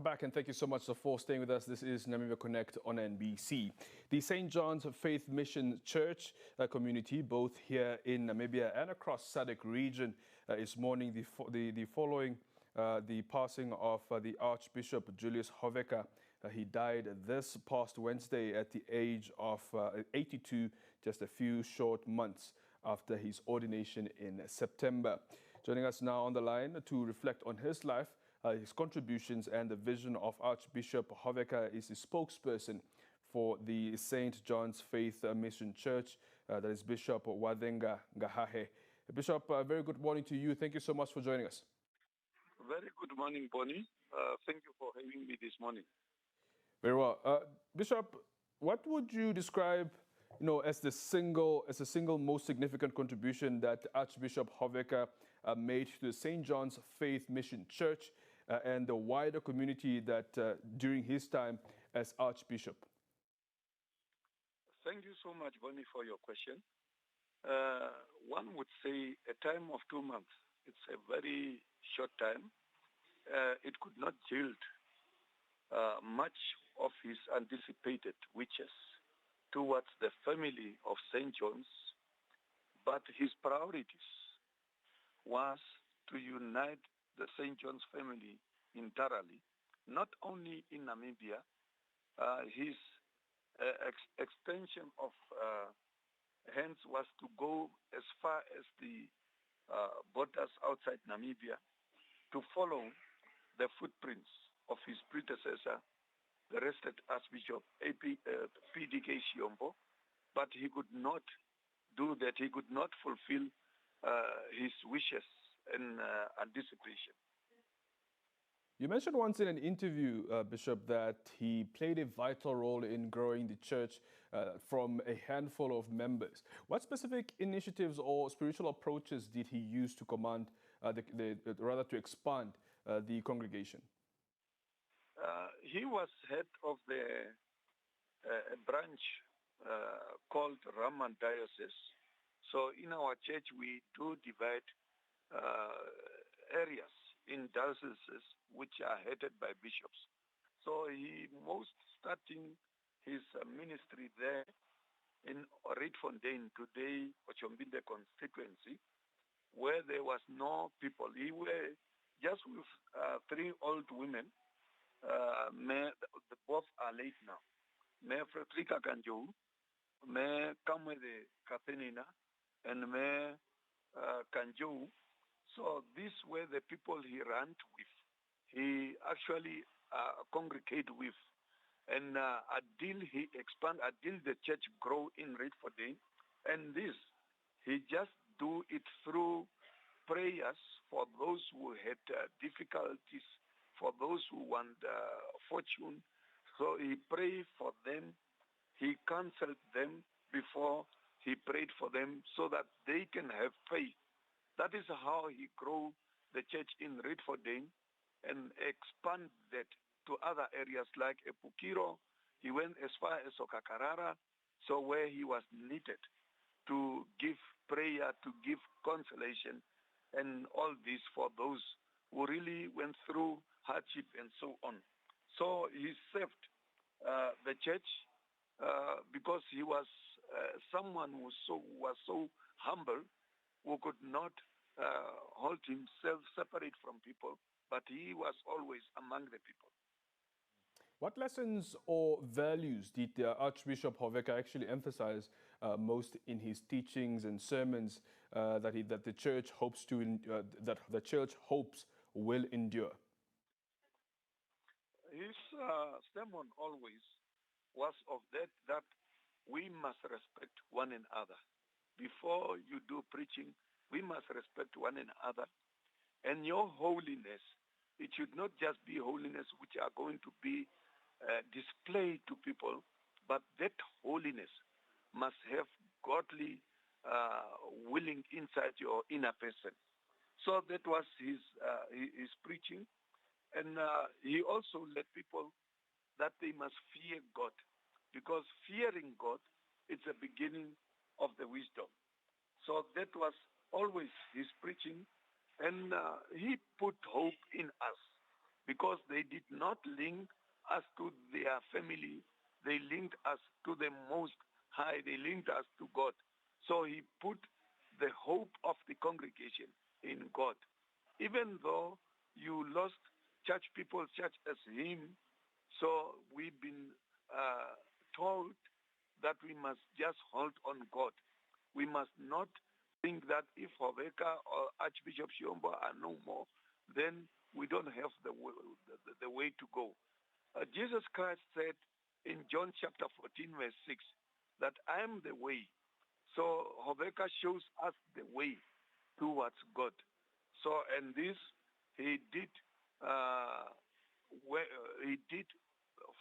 Back, and thank you so much for staying with us. This is Namibia Connect on NBC. The St. John's Faith Mission Church community, both here in Namibia and across SADC region, is mourning following the passing of the Archbishop Julius Hoveka. He died this past Wednesday at the age of 82, just a few short months after his ordination in September. Joining us now on the line to reflect on his life, his contributions and the vision of Archbishop Hoveka is the spokesperson for the St. John's Faith Mission Church, that is Bishop Wadenga Ngahahe. Bishop, very good morning to you. Thank you so much for joining us. Very good morning, Bonnie. Thank you for having me this morning. Very well. Bishop, what would you describe as the single most significant contribution that Archbishop Hoveka made to the St. John's Faith Mission Church and the wider community that during his time as Archbishop? Thank you so much, Bonnie, for your question. One would say a time of 2 months. It's a very short time. It could not yield much of his anticipated wishes towards the family of St. John's, but his priorities was to unite the St. John's family entirely, not only in Namibia. His extension of hands was to go as far as the borders outside Namibia to follow the footprints of his predecessor, the arrested Archbishop PDK Shiombo, but he could not do that. He could not fulfill his wishes and anticipation. You mentioned once in an interview, Bishop, that he played a vital role in growing the church from a handful of members. What specific initiatives or spiritual approaches did he use to command, to expand the congregation? He was head of the branch called Raman Diocese. So in our church, we do divide areas in dioceses which are headed by bishops. So he most starting his ministry there in Rietfontein, today Ochombinde constituency, where there was no people. He were just with 3 old women. Both are late now. Me Fredrika Kanjou, me Kamwede Kathenina, and me Kanjou. So these were the people he ran with. He actually congregated with. And until he expand, until the church grow in Rietfontein, and this, he just do it through prayers for those who had difficulties, for those who want fortune. So he prayed for them. He counseled them before he prayed for them so that they can have faith. That is how he grew the church in Rietfontein and expand that to other areas like Epukiro. He went as far as Okakarara, so where he was needed to give prayer, to give consolation, and all this for those who really went through hardship and so on. So he served the church because he was someone who was so humble, who could not hold himself separate from people, but he was always among the people. What lessons or values did Archbishop Hoveka actually emphasize most in his teachings and sermons that the church hopes will endure? His sermon always was of that we must respect one another. Before you do preaching, we must respect one another. And your holiness, it should not just be holiness which are going to be displayed to people, but that holiness must have godly willing inside your inner person. So that was his preaching. And he also led people that they must fear God, because fearing God is the beginning of the wisdom. So that was always his preaching, and he put hope in us because they did not link us to their family. They linked us to the Most High. They linked us to God. So he put the hope of the congregation in God. Even though you lost church people, church as him, so we've been told that we must just hold on God. We must not think that if Hoveka or Archbishop Shiombo are no more, then we don't have the way to go. Jesus Christ said in John chapter 14, verse 6, that I am the way. So Hoveka shows us the way towards God. So, and this he did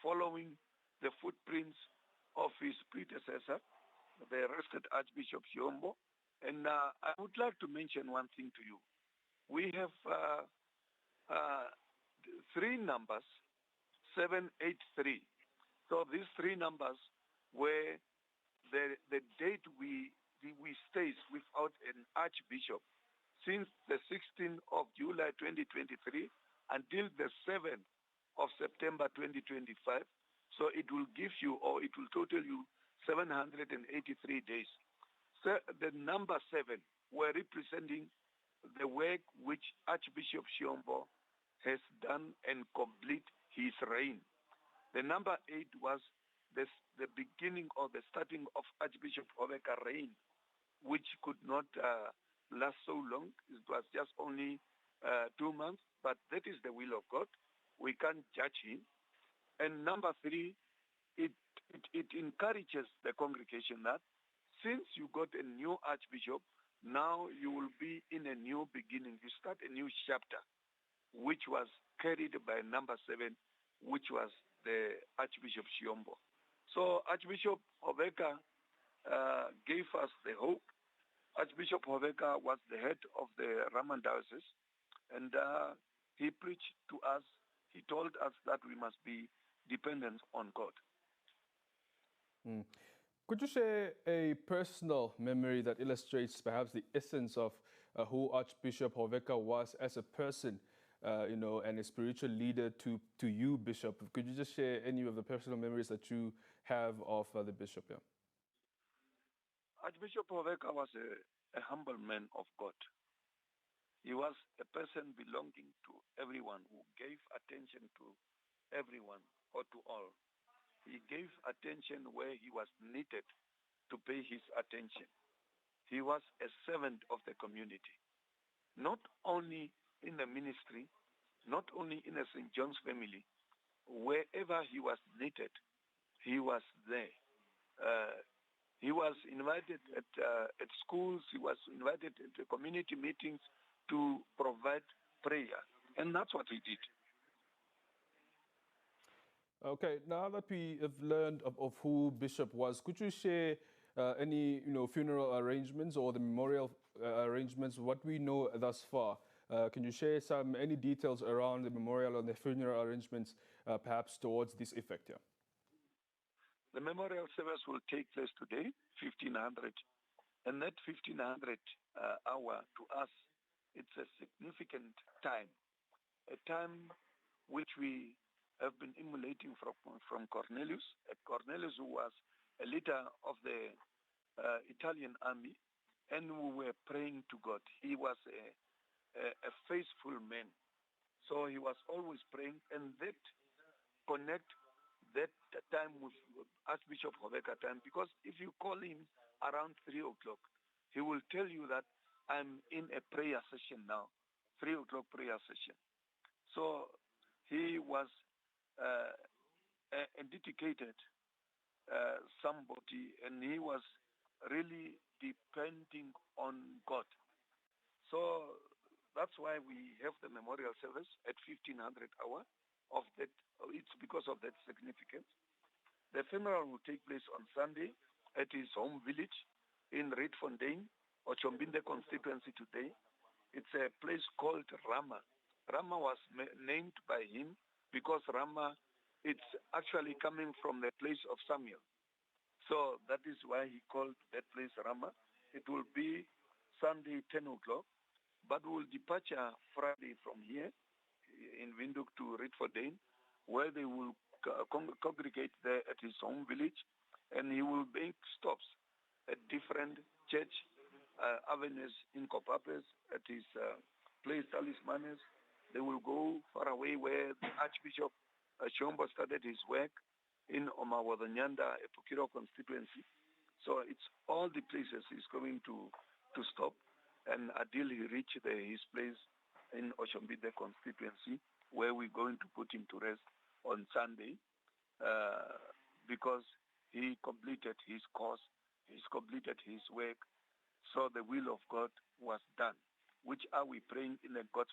following the footprints of his predecessor, the arrested Archbishop Shiombo. And I would like to mention one thing to you. We have three numbers, 783. So these three numbers were the date we stayed without an archbishop since the 16th of July 2023 until the 7th of September 2025. So it will give you, or it will total you 783 days. So the number 7 were representing the work which Archbishop Shiombo has done and complete his reign. The number 8 was the beginning or the starting of Archbishop Hoveka's reign, which could not last so long. It was just only 2 months, but that is the will of God. We can't judge him. And number 3, it encourages the congregation that since you got a new archbishop, now you will be in a new beginning. You start a new chapter, which was carried by number 7, which was the Archbishop Shiombo. So Archbishop Hoveka gave us the hope. Archbishop Hoveka was the head of the Raman Diocese, and he preached to us. He told us that we must be dependent on God. Mm. Could you share a personal memory that illustrates perhaps the essence of who Archbishop Hoveka was as a person, and a spiritual leader to you, Bishop? Could you just share any of the personal memories that you have of the Bishop? Yeah. Archbishop Hoveka was a humble man of God. He was a person belonging to everyone, who gave attention to everyone or to all. He gave attention where he was needed to pay his attention. He was a servant of the community, not only in the ministry, not only in the St. John's family. Wherever he was needed, he was there. He was invited at schools. He was invited at the community meetings to provide prayer, and that's what he did. Okay, now that we have learned of who Bishop was, could you share any funeral arrangements or the memorial arrangements? What we know thus far, can you share any details around the memorial and the funeral arrangements, perhaps towards this effect? Yeah. The memorial service will take place today, 1500, and that 1500 hour to us, it's a significant time, a time which we have been emulating from Cornelius, who was a leader of the Italian army, and we were praying to God. He was a faithful man, so he was always praying, and that connect that time with Archbishop Hoveka time, because if you call him around 3 o'clock, he will tell you that I'm in a prayer session now, 3 o'clock prayer session. So he was a dedicated somebody, and he was really depending on God. So that's why we have the memorial service at 1500 hour of that. It's because of that significance. The funeral will take place on Sunday at his home village in Rietfontein, or Chombinde constituency today. It's a place called Rama. Rama was named by him because Rama, it's actually coming from the place of Samuel. So that is why he called that place Rama. It will be Sunday, 10 o'clock, but we'll departure Friday from here. in Windhoek to Rietfontein, where they will congregate there at his home village, and he will make stops at different church avenues in Kopapes, at his place Talismanes. They will go far away where the Archbishop Shombo started his work in Omawadanyanda, Epukiro constituency. So it's all the places he's going to stop, and until he reach his place in Oshombide constituency, where we're going to put him to rest on Sunday, because he completed his course, he's completed his work, so the will of God was done. Which are we praying in a God's